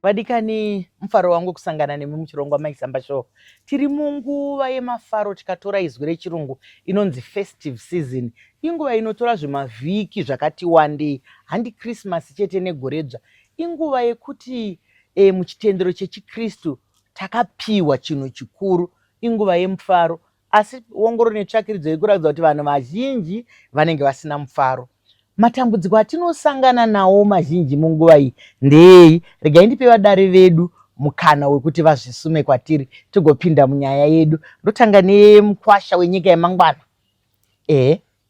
Vadikani, mufaro wangu kusangana nemi muchirongwa Maisamba Show. Tiri munguva yemafaro tikatora izwi rechirungu inonzi festive season. Inguva inotora zvimavhiki zvakati wandei, handi Christmas chete negoredzva. Inguva yekuti muchitendero chechiKristu takapiwa chinhu chikuru. Inguva yemufaro, asi ongoro netsvakiridzo ikuratidza kuti vanhu vazhinji vanenge vasina mufaro. Matambudziko atinosangana nawo mazhinji munguva iyi ndei. Regai ndipe vadare vedu mukana wekuti vazvisume kwatiri tigopinda munyaya yedu. Ndotanga nemukwasha wenyika yemangwana.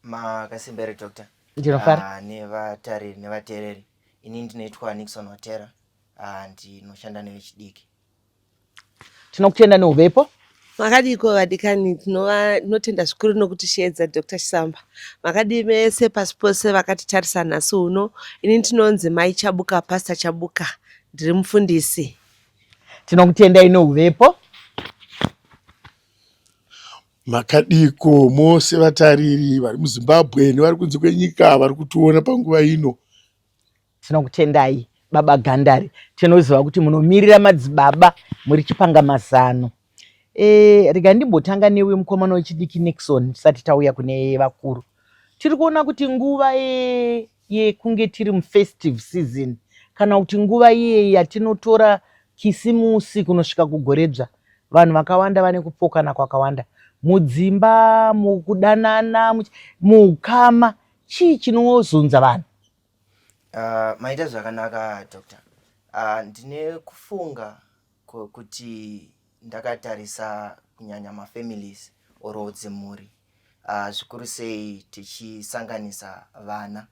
Makasimbere Dr. Ndinofara. Nevatariri nevateereri. Ini ndinoitwa Nixon Watera. Ndinoshanda nevechidiki. Tinokutenda neuvepo. Makadiko vadikani tinotenda zvikuru nokuti shedza Dr. Chisamba. Makadi mese pasi pose vakatitarisa nhasi uno. Ini ndinonzi Mai Chabuka, Pastor Chabuka. Ndiri mufundisi. Tinokutendai neuvepo. Makadiko mose vatariri vari muZimbabwe nevari kunze kwenyika vari kutiona panguva ino. Tinokutendai Baba Gandari. Tinoziva kuti munomirira madzibaba muri chipangamazano. Rega ndimbotanga newe mukomana wechidiki Nixon tisati tauya kune vakuru. Tiri kuona kuti nguva yekunge tiri mufestive season kana kuti nguva iye yatinotora kisimusi kunosvika kugoredzva, vanhu vakawanda vane kupokana kwakawanda mudzimba, mukudanana, muukama. Chii chinozunza vanhu? Maita zvakanaka Dr. Ndine kufunga kuti ndakatarisa kunyanya mafamilies oro dzimhuri, zvikuru sei tichisanganisa vana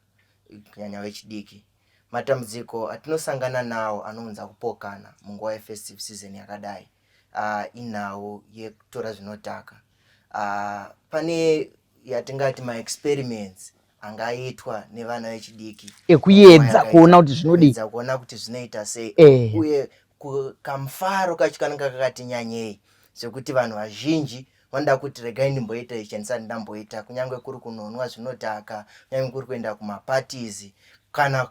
kunyanya vechidiki. Matambudziko atinosangana nawo anounza kupokana munguva yefestive season yakadai inawo yekutora zvinodhaka. Pane yatingati ma-experiments angaitwa nevana vechidiki ekuedza kuona kuti zvinodii, kuona kuti zvinoita sei, uye kamufaro kacho kanenge kakati nyanyei zvekuti vanhu vazhinji vanoda kuti regai ndimboita ichi chandisati ndamboita, kunyange kuri kunonwa zvinodhaka, kunyange kuri kuenda kumapatizi, kana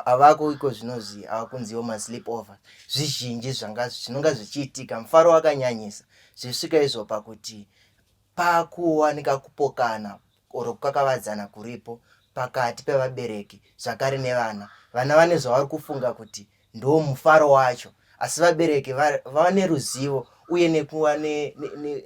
avako iko zvinozi avakunziwo masleep over. Zvizhinji zvinonga zvichiitika, mufaro wakanyanyisa, zvisvika izvo pakuti pakuwanika kupokana oro kukakavadzana kuripo pakati pevabereki zvakare nevana. Vana vane zvavari kufunga kuti ndo mufaro wacho, asi vabereki vane ruzivo uye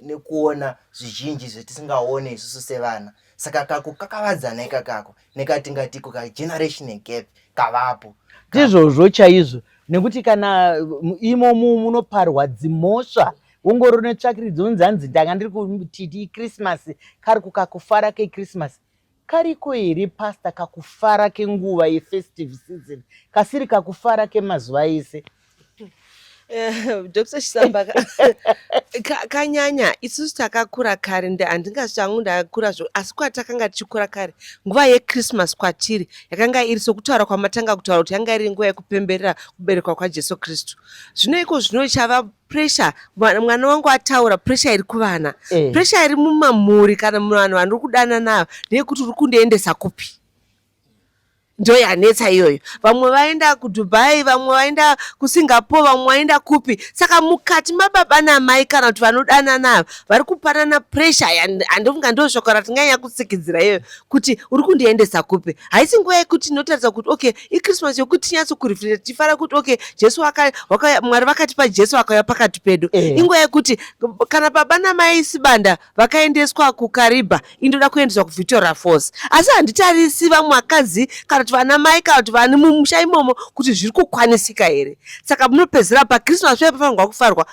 nekuona zvizhinji zvetisingaone isusu sevana. Saka kakavadzana ikakako nekatingatiko ka generation gap kavapo. Ndizvozvo chaizvo, nekuti kana imomo munoparwa dzimhosva. Ongoro netsvakiridzo unzanzi ndanga ndiri kuti Christmas kari kukakufara keChristmas. Kariko here pastor kakufara kenguva yefestive season? Kasiri kakufara kemazuva ese? Dr. Chisamba kanyanya isusu takakura kare, handingashangu ndakura zvo, asi kwatakanga tichikura kare nguva yeChristmas kwatiri yakanga iri sokutaura kwamatanga kutaura kuti yanga iri nguva yekupemberera kuberekwa kwaJesu Kristu. Zvino iko zvino chava pressure, mwana wangu ataura pressure iri kuvana, pressure iri mumamhuri kana muvanhu vandiri kudana navo ndeyekuti uri kundiendesa kupi. Ndo yanetsa iyoyo. Vamwe vaenda kuDubai, vamwe vaenda kuSingapore, vamwe vaenda kupi. Saka mukati mababa namai kana kuti vanodana navo vari kupanana pressure andofunga ndo shoko ratinganya kutsikidzira iyoyo kuti uri kundiendesa kupi. Haisi nguva yekuti notaridza kuti okay, iChristmas yokuti tinyatso kureflect tifara kuti okay, Jesu Mwari vakatipa Jesu vakauya pakati pedu. Inguva yekuti kana baba namai sibanda vakaendeswa kuKariba, indoda kuendeswa kuVictoria Falls. Asi handitarisi vamwe vakadzi kana kuti vana mai kana kuti vani mumusha imomo kuti zviri kukwanisika here. Saka munopedzera paChristmas pafanirwa kufarwa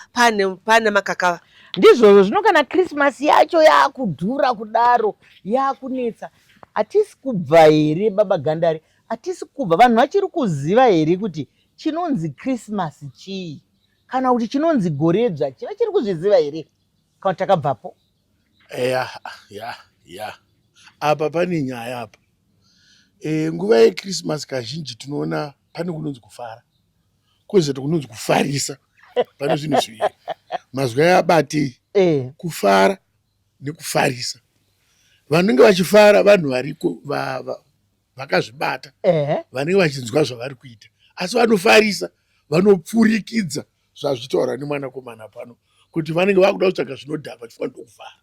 pane makakava. Ndizvozvo zvino kana Christmas yacho yakudhura kudaro, yakunetsa, hatisi kubva here Baba Gandari? Hatisi kubva, vanhu vachiri kuziva here kuti chinonzi Christmas chii? Kana kuti chinonzi goredzva chiva chiri kuzviziva here? Kana takabvapo? Apa pane nyaya apa. Nguva yeChristmas kazhinji tinoona pane kunonzi kufara, kwezvete kunonzi kufarisa. Pane zvinhu zviviri mazwi abatei, kufara nekufarisa. Vanenge vachifara vanhu variko vakazvibata, vanenge vachinzwa zvavari kuita, asi vanofarisa vanopfurikidza zvazvitaura nemwanakomana pano kuti vanenge vakuda kutsvaga zvinodhaka chifanira kufara.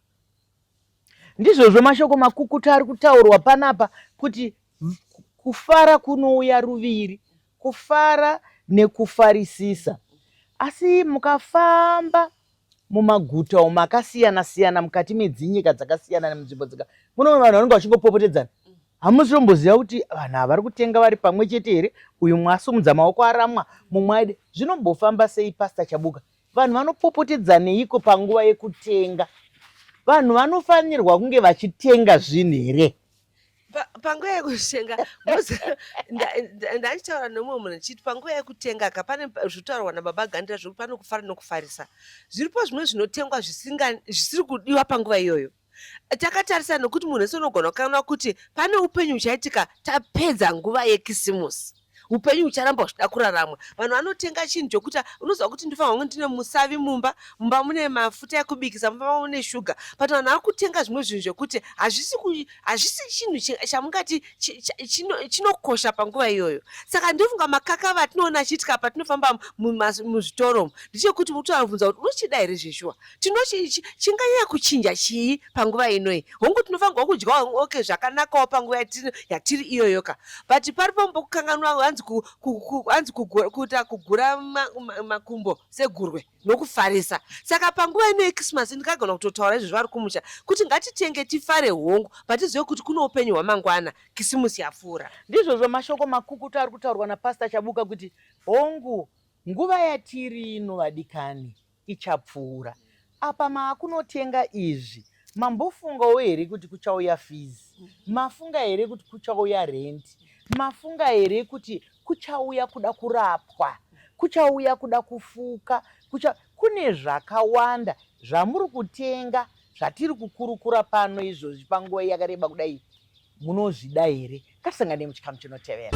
Ndizvozvo mashoko makukutu ari kutaurwa panapa kuti kufara kunouya ruviri, kufara nekufarisisa. Asi mukafamba mumaguta makasiyana-siyana mukati medzinyika dzakasiyana nemunzvimbo munoona vanhu vanenge vachingopopotedzana. Hamuzitomboziva kuti vanhu ava vari kutenga vari pamwe chete here, uyu mwasimudza maoko aramwa mumwe aide. Zvinombofamba sei Pastor Chabuka? Vanhu vanopopotedzaneiko panguva yekutenga? Vanhu vanofanirwa kunge vachitenga zvinhu here? Panguva yekutenga ndachitaura nomumwe munhu chiti panguva yekutenga pane zvitaurwa nababa Gandira zvokuti pane kufara nokufarisa. Zviripo zvimwe zvinotengwa zvisiri kudiwa panguva iyoyo. Takatarisa nokuti munhu wese unogona kukanganwa kuti pane upenyu huchaitika tapedza nguva yekisimusi. Upenyu hucharamba huchida kuraramwa. Vanhu vanotenga chinhu chokuti unoziva kuti ndifanirwa kunge ndine musavi mumba mune mafuta ekubikisa, mumba mune shuga. But vanhu vari kutenga zvimwe zvinhu zvokuti hazvisi chinhu chamungati chinokosha panguva iyoyo. Saka ndofunga makaka atinoona achiitika patinofamba muzvitoro ndechekuti utovabvunza kuti unochida here zveshuwa? Chinganyanya kuchinja chii panguva inoyi? Hongu tinofanirwa kudyawo zvakanakawo panguva yatiri iyoyoka. But paripo mbokukanganwa hanzi kugura makumbo segurwe nokufarisa. Saka panguva ino yeKrisimasi ndikagona kutotaura izvo vari kumusha kuti ngatitenge tifare hongu patizive kuti kuno upenyu hwamangwana, kisimusi yapfuura. Ndizvozvo mashoko makukutu ari kutaurwa naPastor Chabuka kuti hongu nguva yatiri ino vadikani ichapfuura. Apa maakunotenga izvi mambofungawo here kuti kuchauya fizi? Mafunga here kuti kuchauya renti? Mafunga here kuti kuchauya kuda kurapwa? Kuchauya kuda kufuka? Kune zvakawanda zvamuri kutenga zvatiri kukurukura pano izvozvi panguva yakareba kudai. Munozvida here? Ngasangane muchikamu chinotevera.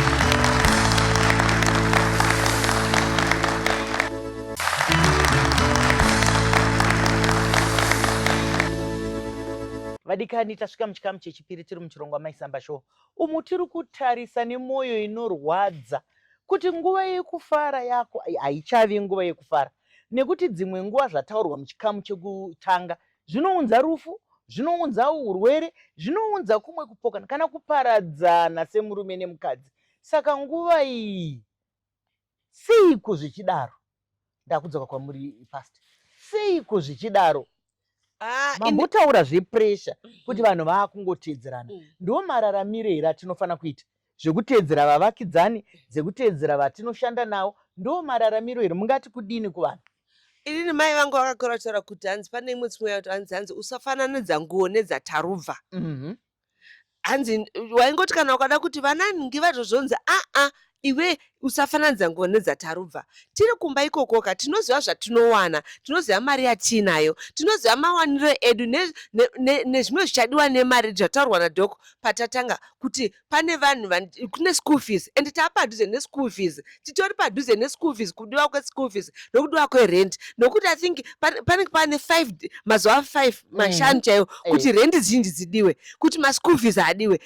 Vadikani, tasvika muchikamu chechipiri tiri muchirongwa Maisamba Show. Umu tiri kutarisa nemwoyo inorwadza kuti nguva yekufara yako haichavi nguva yekufara, nekuti dzimwe nguva zvataurwa muchikamu chekutanga zvinounza rufu, zvinounza urwere, zvinounza kumwe kupokana kana kuparadzana semurume nemukadzi. Saka nguva iyi seiko zvichidaro? Ndakudzoka kwamuri Pastor. Seiko zvichidaro? Mambotaura zvepuresha kuti vanhu vaakungotedzerana. Ndo mararamiro here atinofana kuita? Zvekuteedzera vavakidzani, dzekuteedzera vatinoshanda navo, ndo mararamiro here? Mungati kudini kuvanhu? Inini mai vangu vakakura kutaura kuti hanzi pane imwe tsumo yakuti hanzi usafananidza nguo nedzatarubva. Hanzi waingoti kana ukada kuti vananhingi vatozonzi iwe usafananidza nguo nedzatarubva. Tiri kumba ikokoka tinoziva zvatinowana, tinoziva mari yatinayo, tinoziva mawaniro edu nezvimwe zvichadiwa nemari zvataurwa nadhoko patatanga kuti pane vanhu kune school fees and taapadhuze neschool fees, titori padhuze neschool fees, kudiwa kweschool fees nokudiwa kwerent, nokuti I think panenge pane 5 mazuva 5 mashanu chaiwo kuti rent zhinji dzidiwe, kuti maschool fees adiwe,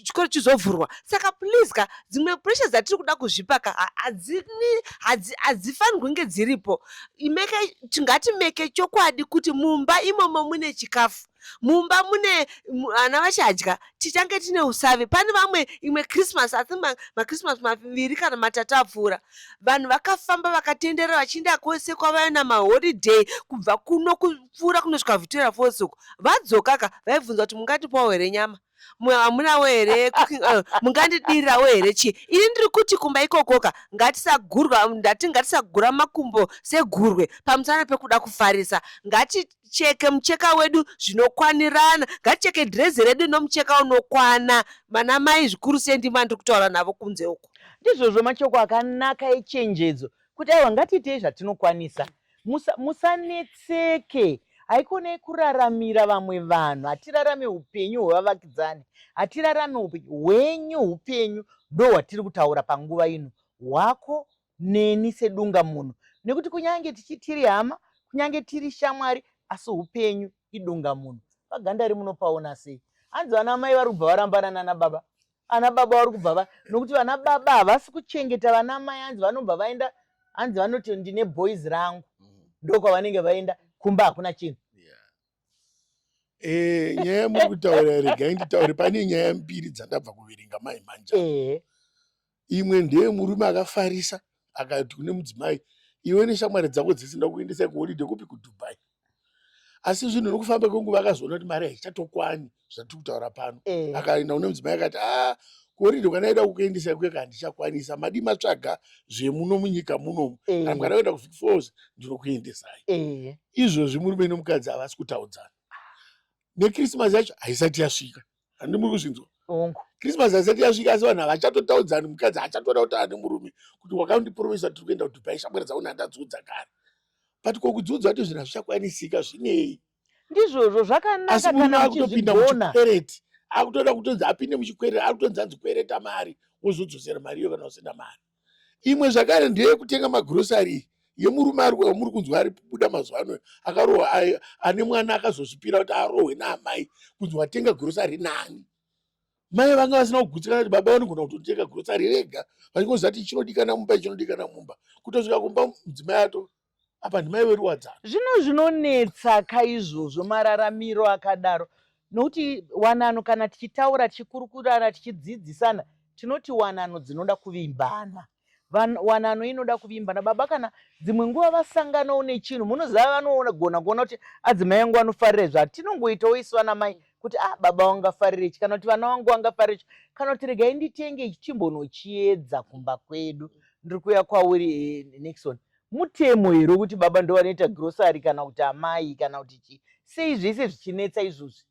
chikoro chizovhurwa. Saka please dzimwe pressure dzatiri kuda kuzvipaka hadzifanirwi kunge dziripo. Ngatimeke chokwadi kuti mumba imomo mune chikafu, mumba mune vana vachadya, tichange tine usavi. Pane vamwe imwe Christmas, asi maChristmas maviri kana matatu apfuura, vanhu vakafamba vakatendera vachienda kwose kwavaina maholiday kubva kuno kupfuura kunosvika Victoria Falls uko. Vadzokaka vaibvunza kuti mungatipawo here nyama? Hamunawo here mungandidirirawo here chii? Ini ndiri kuti kumba ikokoka ngatisagura makumbo segurwe pamusana pekuda kufarisa. Ngaticheke mucheka wedu zvinokwanirana, ngaticheke dhirezi redu nomucheka unokwana. Mana mai zvikuru sei ndima ndiri kutaura navo kunze uko. Ndizvozvo machoko akanaka echenjedzo kuti aiwa ngatiitei zvatinokwanisa. Musanetseke. Haikonei kuraramira vamwe vanhu, hatirarame upenyu hwevavakidzani, hatirarame upenyu hwenyu. Upenyu ndo hwatiri kutaura panguva ino, hwako neni sedunga munhu, nekuti kunyange tiri hama, kunyange tiri shamwari, asi upenyu idunga munhu. Pagandari munopaona sei? Hanzi vana mai vari kubva varambana nana baba, ana baba vari kubva nokuti vana baba havasi kuchengeta vana mai, hanzi vanobva vaenda hanzi vanoti ndine boys rangu ndokwavanenge vaenda kumba hakuna chinhu. Nyaya muri kutaura regai nditaure, pane nyaya mbiri dzandabva kuverenga mai manja. Imwe ndeye murume akafarisa akati kune mudzimai, iwe neshamwari dzako dzese nda kuendesa kuholiday kupi kuDubai. Asi zvinhu nokufamba kwenguva akazoona kuti mari haichatokwani zvatiri kutaura pano. Akaenda kune mudzimai akati kuholiday kwanaida kukuendesa kweka handichakwanisa, madi matsvaga zvemuno munyika munomu, kana mwana kuenda kuVic Falls ndinokuendesai. Izvozvi murume nomukadzi havasi kutaudzana. NeChristmas yacho haisati yasvika, handi muri kuzvinzwa. Christmas haisati yasvika asi vanhu havachatotaudzani, mukadzi achatoda kutaura nemurume kuti wakandipromisa tiri kuenda kuDubai, shamwari dzangu ndandadziudza kare. But kokudziudza kuti zvinhu hazvichakwanisika zvinei. Ndizvozvo zvakanaka kana muchizvigona muchikwereti, akutoda kutonzi apinde muchikwereti, akutonzi anzi kwereta mari wozodzosera mari iyo kana usina mari. Imwe zvakare ndeye kutenga magrosari yemurume muri kunzwa ari kubuda mazuva ano akarohwa, ane mwana akazozvipira kuti arohwe naamai kunzi watenga grosari nani. Mai vanga vasina kugutsikana kuti baba vanogona kutotenga grosari rega, vachingoziva kuti chinodikana mumba chinodikana mumba, kutosvika kumba mudzimai ato apa ndimai weru wadzana. Zvinonetsa kaizvozvo mararamiro akadaro, nokuti wanano kana tichitaura tichikurukurana tichidzidzisana tinoti wanano dzinoda kuvimbana. Wanano inoda kuvimbana. Baba kana dzimwe nguva vasanganawo nechinhu munoziva vanogona kuona kuti adzimai angu anofarira zvati tinongoitawo isu vana mai kuti baba wangu afarire ichi kana kuti vana vangu vangafarira ichi kana kuti regai nditenge ichi chimbonochiedza kumba kwedu. Ndiri kuuya kwauri Nixon. Mutemo here kuti baba ndo vanoita grosari kana kuti amai kana kuti chii? Sei zvese zvichinetsa izvozvi?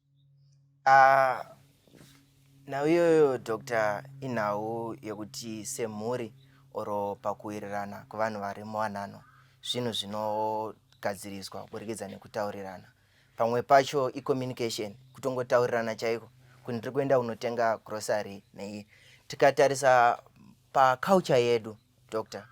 Nhau iyoyo Dr. inhau yekuti semhuri oro pakuwirirana kuvanhu vari muwanano zvinhu zvinogadziriswa kuburikidza nekutaurirana. Pamwe pacho communication, kutongotaurirana chaiko kuti ndiri kuenda unotenga grocery nei. Tikatarisa paculture yedu Dr.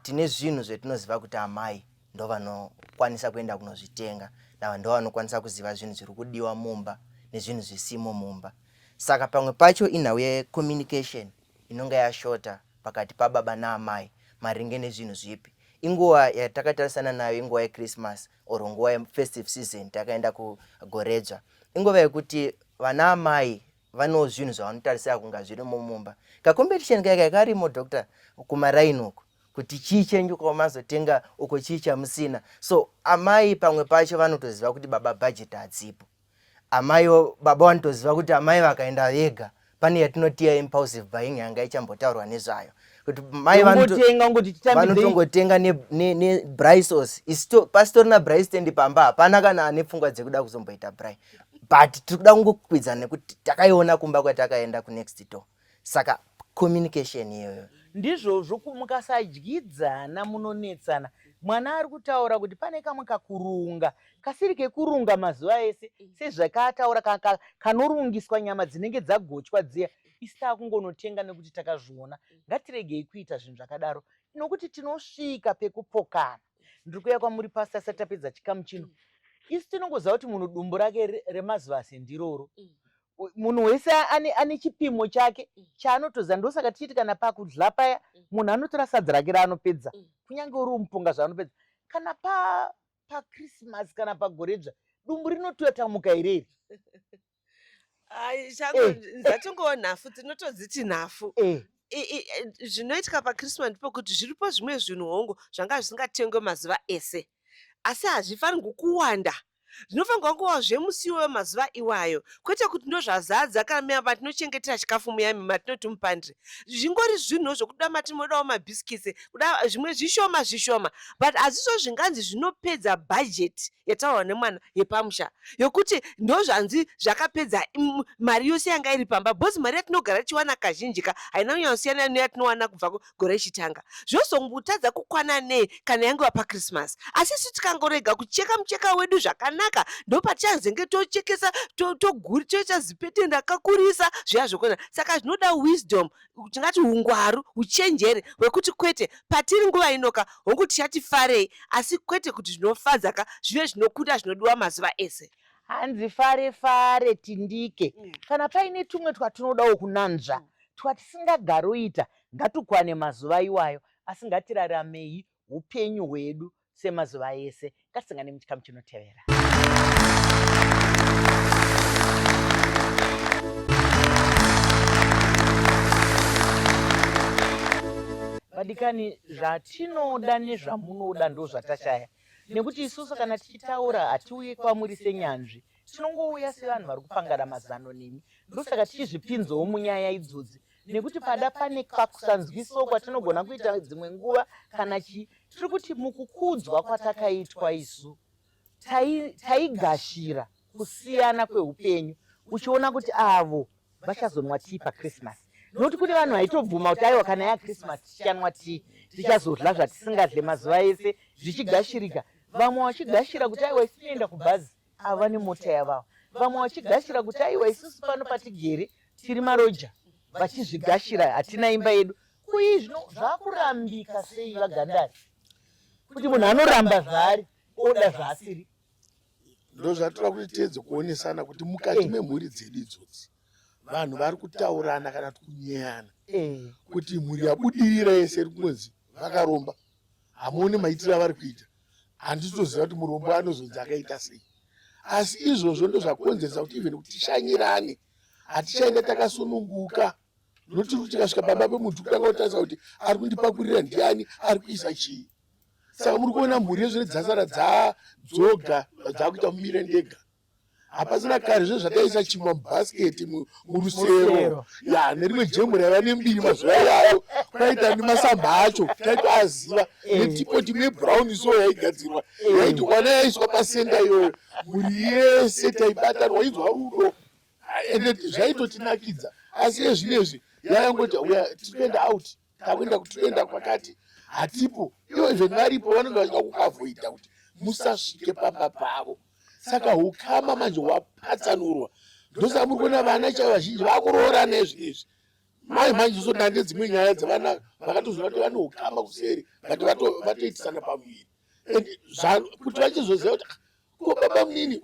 Tine zvinhu zvetinoziva kuti amai ndo vanokwanisa kuenda kunozvitenga, ndo vanokwanisa kuziva zvinhu zviri kudiwa mumba nezvinhu zvisimo mumba. Saka pamwe pacho inhau yecommunication inonga yashota pakati pababa naamai maringe nezvinhu zvipi. Inguva yatakatarisana nayo inguva yeChristmas or nguva yefestive season takaenda kugoredzva. Inguva yekuti vana amai vanewo zvinhu zvavanotarisira kunga zviri mumumba. Kacompetition kaka karimo Dr. kumaraini uko kuti chii chenyu kwamazotenga uko chii chamusina. So amai pamwe pacho vanotoziva kuti baba budget hadzipo. Baba vanotoziva kuti amai vakaenda vega pane yatinotiya impulsive buying yanga ichambotaurwa nezvayo. Kuti mai vanotongotenga neBrysos. Pasitorina Bry stand pamba hapana kana ane pfungwa dzekuda kuzomboita Bry. But tiri kuda kungokwidza nekuti takaiona kumba kwatakaenda kunext door. Saka communication iyoyo. Ndizvozvo mukasadyidzana munonetsana. Mwana ari kutaura kuti pane kamwe kakurunga kasiri kekurunga mazuva ese sezvakataura kanorungiswa nyama dzinenge dzagochwa dziya. Isi takungonotenga nekuti takazviona. Ngatiregei kuita zvinhu zvakadaro nokuti tinosvika pekupokana. Ndiri kuuya kwamuri pastor asati tapedza chikamu chino. Isi tinongoziva kuti munhu dumbu rake remazivasi ndiroro. Munhu wese ane chipimo chake chaanotoziva. Ndosaka tichiti kana pakudya paya munhu anotora sadza rake raanopedza kunyange uri mupunga zvaanopedza. Kana paChristmas kana pagoredzva dumbu rinototamuka ireri. Zvatongowo nhafu tinotodziti nhafu. Zvinoitika paChristmas ndepokuti zviripo zvimwe zvinhu hongu zvanga zvisingatengwe mazuva ese, asi hazvifanirwi kuwanda. Zvinofanirwa kuva zvemusi wemazuva iwayo, kwete kuti ndozvazadza kana matinochengetera chikafu muyami matinoti mupandire. Zvingori zvinhu zvokuda matimodawo mabhisikitsi kuda zvimwe zvishoma but hazvizvo zvinganzi zvinopedza bhajeti yataurwa nemwana yepamusha yokuti ndozvanzi zvakapedza mari yose yanga iri pamba. Bhozi mari yatinogara tichiwana kazhinji haina kunyanyosiyana neyatinowana kubva kugore rechitanga. Zvozombotadza kukwana nei kana yange paChristmas. Asi isu tikangorega kucheka mucheka wedu zvakanaka ndopatichazenge tochekesa toita zipete ndakakurisa zviya zvokona. Saka zvinoda wisdom, tingati ungwaru, uchenjeri hwekuti kwete patiri nguva inoka hongu tichati farei, asi kwete kuti zvinofadzaka zvive zvinokuda zvinodiwa mazuva ese. Hanzi fare tindike. Kana paine tumwe twatinodawo kunanzva twatisingagaroita ngatukwane mazuva iwayo. asi ngatiraramei upenyu hwedu semazuva ese. Ngatisangane muchikamu chinotevera. Vadikani, zvatinoda nezvamunoda ndo zvatashaya, nekuti isusu kana tichitaura hatiuye kwamuri senyanzvi, tinongouya sevanhu vari kupangana mazano nemi. Ndosaka tichizvipinzawo munyaya idzodzi, nekuti pada pane kakusanzwiso kwatinogona kuita dzimwe nguva kana tiri kuti mukukudzwa kwatakaitwa isu taigashira kusiyana kweupenyu, uchiona kuti avo vachazonwa tii paChristmas. Nokuti kune vanhu vaitobvuma kuti aiwa kana yaChristmas tichanwa tii, tichazodla zvatisingadle mazuva ese zvichigashirika. Vamwe vachigashira kuti aiwa isi tinoenda kubhazi, ava nemota yavavo. Vamwe vachigashira kuti aiwa isusu pano patigere tiri maroja, vachizvigashira hatina imba yedu. Kuizvino zvakurambika sei vagandari, kuti munhu anoramba zvaari oda zvaasiri. Ndo zvatora kuti tiedze kuonesana kuti mukati memhuri dzedu idzodzi vanhu vari kutaurana kana kunyeyana kuti mhuri yabudirira yese iri kumwedzi vakaromba, hamuoni maitiro avari kuita. Handitoziva kuti murombo anozonzi akaita sei, asi izvozvo ndo zvakonzeresa kuti even kuti tishanyirane hatichaenda takasununguka. Notiri kuti tikasvika pamba pemuntu kutanga kutarisa kuti ari kundipakurira ndiani, ari kuisa chii. Saka muri kuona mhuri yezvine dzasara dzadzoga dzakuita mumire ndega. Hapasina kare zvezvataisa chimwa mubhasiketi murusero nerimwe jemu raiva nembiri mazuva iyayo, kwaita nemasamba acho taitoaziva netipoti mebrown so yaigadzirwa yaiti wana yaiswa pasenda iyoyo mhuri yese taibatanwa inzwa rudo ende zvaitotinakidza. Asi ezvinezvi yayangoti uya tikuenda out, takuenda kwakati hatipo, ivo even varipo vanenge vachida kukavhoidha kuti musasvike pamba pavo. Saka ukama manje wapatsanurwa. Ndosaka muri kuona vana chaivo vazhinji vakuroora nezvezvi. Manje zoda nedzimwe nyaya dzevana vakatoziva kuti vane ukama kuseri ngati vatoitisana pamuviri. Kuti vachizoziva kuti ko baba munini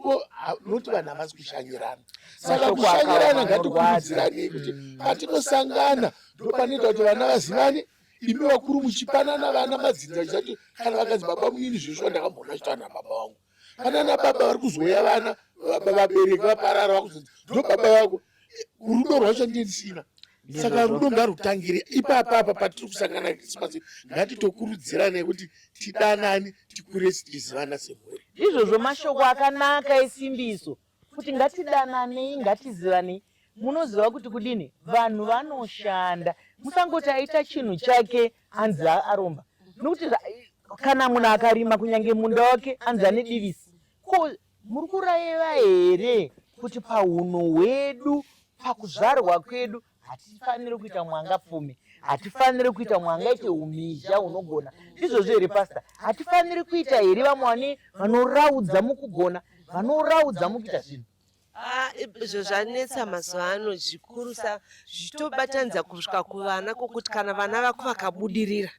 noti vanhu havasi kushanyirana. Saka kushanyirana ngatikurudziranei kuti patinosangana ndopanoita kuti vana vazivane. Imi vakuru muchipanana vana madzinza chati kana vakanzi baba munini zveshuwa ndakambona chitaura nababa vangu. Kana nababa vari kuzoya vana vabereki vaparara vakuzonzi ndo baba vako, rudo rwacho ndisina. Saka rudo ngarutangire ipapapa patiri kusangana Krismasi. Ngatitokurudziranei kuti tidanane, tikure tichizivana semhuri. Izvozvo mashoko akanaka esimbiso kuti ngatidananei, ngatizivanei. Munoziva kuti kudini vanhu vanoshanda, musangoti aita chinhu chake anzi aromba. Nokuti kana munhu akarima kunyange munda wake anzi ane divisi. Ko muri kurayeva here kuti pauno hwedu, pakuzvarwa kwedu hatifaniri kuita mwanga pfumi, hatifaniri kuita mwanga ite umizha unogona. Izvozvo here pasta, hatifaniri kuita here vamwe vanoraudza mukugona, vanoraudza mukuita zvinhu. Izvo zvanetsa mazuva ano zvikuru zvitobatanidza kusvika kuvana kokuti kana vana vako vakabudirira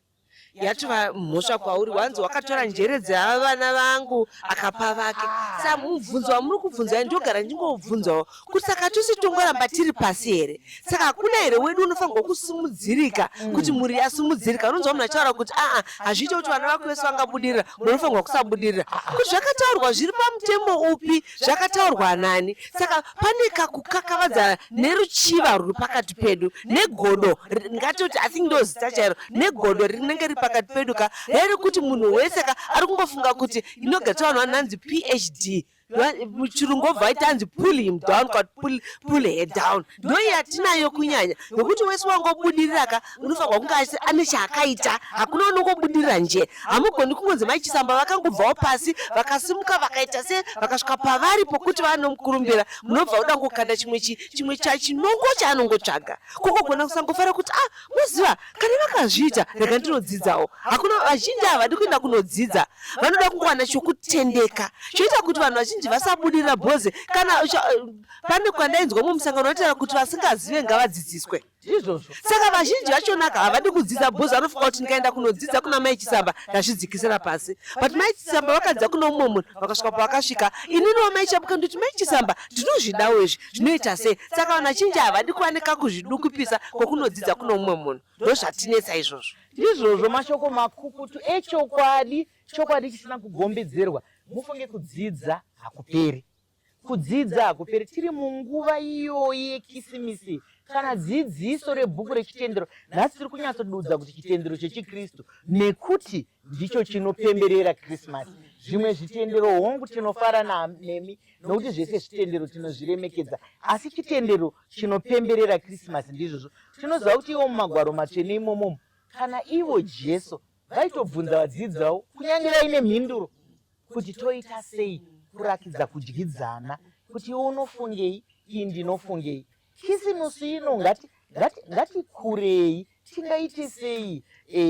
yatova mhosva kwauri, wanzi wakatora njere dzavana vangu akapa vake. Saka mubvunzo wamuri kubvunza ndogara ndingobvunzawo kuti saka tose tongoramba tiri pasi here. Saka hakuna here wedu unofanirwa kusimudzirika kuti mhuri yasimudzirika. Unonzwa munhu achitaura kuti hazviite kuti vana vako vese vangabudirira, munofanirwa kusabudirira. Kuti zvakataurwa zviri pamutemo upi, zvakataurwa nani? Saka pane kakukakavadza neruchiva ruri pakati pedu negodo, ngatoti I think ndo zita chairo, negodo rinenge ri pakati pedu ka reri kuti munhu wese ka ari kungofunga kuti inogadzwa vanhu vananzi PhD muchirungu obva aita anzi pull him down, pull her down. Ndo yatinayo kunyanya nokuti wese wangobudirira ka unofanirwa kunge ane chaakaita. Hakuna unongobudirira nje, hamugoni kungonzi maichisamba vakangobvawo pasi vakasimuka vakaita se vakasvika pavari pokuti vanomukurumbira. Munobva uda ngokanda chimwe chinongo chaanongotsvaga. Kokogona kusangofara kuti muziva kana vakazviita rega ndinodzidzawo. Hakuna vazhinji havadi kuenda kunodzidza, vanoda kungowana chokutendeka choita kuti vanhu vazhinji vazhinji vasabudirira bhoze kana pane kwandainzwa mumusangano wataura kuti vasingazive ngavadzidziswe izvozvo. saka vazhinji vachonaka havadi kudzidza bhozi vanofunga kuti ndikaenda kunodzidza kuna mai chisamba ndazvidzikisira pasi but mai chisamba vakadza kuno mumwe munhu vakasvika pavakasvika ininiwo mai chabuka ndoti mai chisamba ndinozvidawo izvi zvinoita sei saka vanhu vazhinji havadi kuwanika kuzvidukupisa kwokunodzidza kuno mumwe munhu ndozvatinetsa izvozvo. Izvozvo mashoko makukutu echokwadi, chokwadi chisina kugombedzerwa. Mufunge kudzidza hakuperi. Kudzidza hakuperi. Tiri munguva iyoyi yekisimisi. Kana dzidziso rebhuku rechitendero, nhasi tiri kunyatsodudza kuti chitendero chechikristu nekuti ndicho chinopemberera Krismasi. Zvimwe zvitendero hongu tinofara nemi nokuti zvese zvitendero tinozviremekedza, asi chitendero chinopemberera Krismasi ndizvozvo. Tinoziva kuti ivo mumagwaro matsvene imomo kana ivo Jesu vaitobvunza vadzidzavo kunyange vaine mhinduro kuti toita sei kurakidza kudyidzana, kuti iwe unofungei iyi ndinofungei. Kisimusi ino ngatikurei, tingaite sei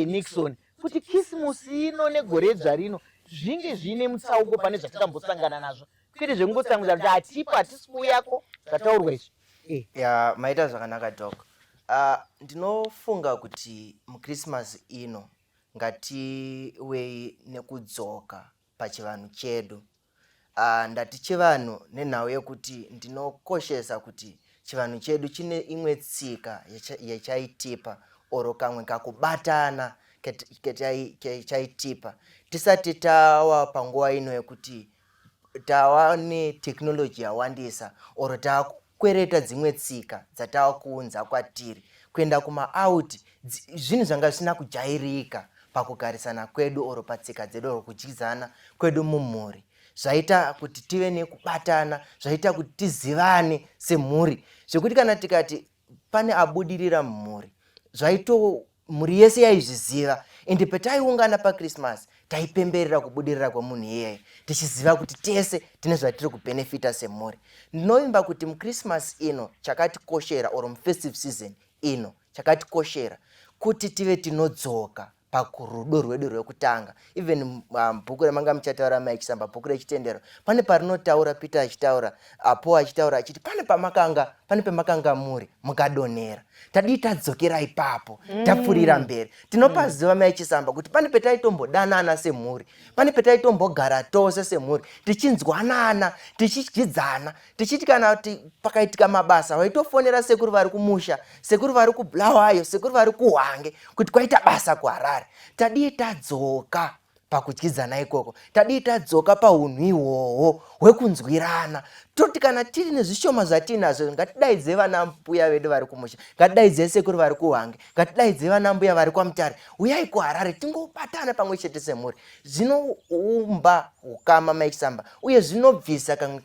Nixon kuti kisimusi ino negoredzva rino zvinge zvine mutsauko pane zvatakambosangana nazvo, kwete zvekungotsamudza kuti hatipo hatisi kuuyako zvataurwa izvi. Ya maita zvakanaka dok. Ndinofunga kuti mukrismasi ino ngatiwei nekudzoka pachivanhu chedu. Ndati chivanhu nenhau yekuti ndinokoshesa kuti chivanhu chedu chine imwe tsika yachaitipa oro kamwe kakubatana kechaitipa tisati tawa panguva ino yekuti tawa neteknoloji yawandisa oro takwereta dzimwe tsika dzatava kuunza kwatiri kuenda kumaauti. Zvinhu zvanga zvisina kujairika pakugarisana kwedu oro patsika dzedu oro kudyidzana kwedu mumhuri. Zvaita kuti tive nekubatana, zvaita kuti tizivane semhuri, zvekuti kana tikati pane abudirira mumhuri, zvaito mhuri yese yaizviziva, ende petaiungana paKrismasi taipemberera kubudirira kwemunhu iyeye tichiziva kuti tese tine zvatiri kubhenefita semhuri. Ndinovimba kuti mukrismasi ino chakatikoshera oro mufestive season ino chakatikoshera kuti tive tinodzoka pakurudo rwedu rwekutanga. Even bhuku remanga muchataura mai chisamba bhuku rechitendero pane parinotaura Peter achitaura Paul achitaura achiti pane pemakanga muri mukadonhera, tadii tadzokera ipapo tapfurira mberi. Tinopaziva mai chisamba kuti pane petaitombodanana semhuri, pane petaitombogara tose semhuri tichinzwanana tichidyidzana, tichiti kana pakaitika mabasa waitofonera sekuru vari kumusha, sekuru vari kuBulawayo, sekuru vari kuHwange kuti kwaita basa kuHarare. Tadii tadzoka pakudyidzana ikoko, tadii tadzoka paunhu ihwohwo hwekunzwirana. Toti kana tiri nezvishoma zvatinazvo ngatidaidze vana mbuya vedu vari kumusha, ngatidaidze sekuru vari kuHwange, ngatidaidze vana mbuya vari kwaMutare, uyai kuHarare tingobatana pamwe chete semhuri. Zvinoumba ukama mai chisamba uye zvinobvisa kamwe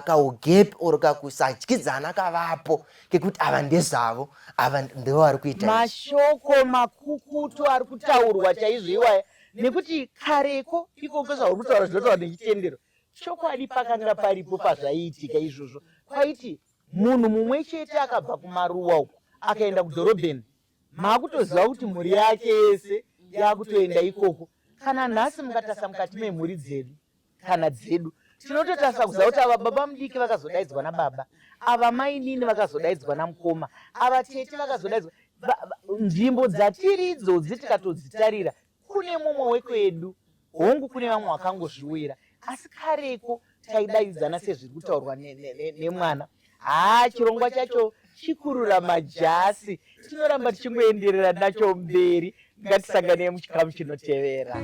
kaugepi oro kakusadyidzana kavapo kekuti ava ndezvavo, ava ndivo vari kuita. Mashoko makukutu ari kutaurwa chaizvo iwaya, nekuti kareko ikoko zvauri kutaura zvinotaura nechitendero, chokwadi pakanga paripo pazvaiitika izvozvo. Kwaiti munhu mumwe chete akabva kumaruwa uko akaenda kudhorobheni, maakutoziva kuti mhuri yake yese yakutoenda ikoko. Kana nhasi mukatasa mukati memhuri dzedu kana dzedu, tinototasa kuziva kuti ava baba mudiki vakazodaidzwa nababa, ava mai nini vakazodaidzwa namukoma, ava tete vakazodaidzwa. Nzvimbo dzatiridzo dzitikatodzitarira kune mumwe wekwedu, hongu kune vamwe vakangozviwira, asi kareko taidaidzana sezviri kutaurwa nemwana. Chirongwa chacho chikurura majasi, tinoramba tichingoenderera nacho mberi. Ngatisanganei muchikamu chinotevera.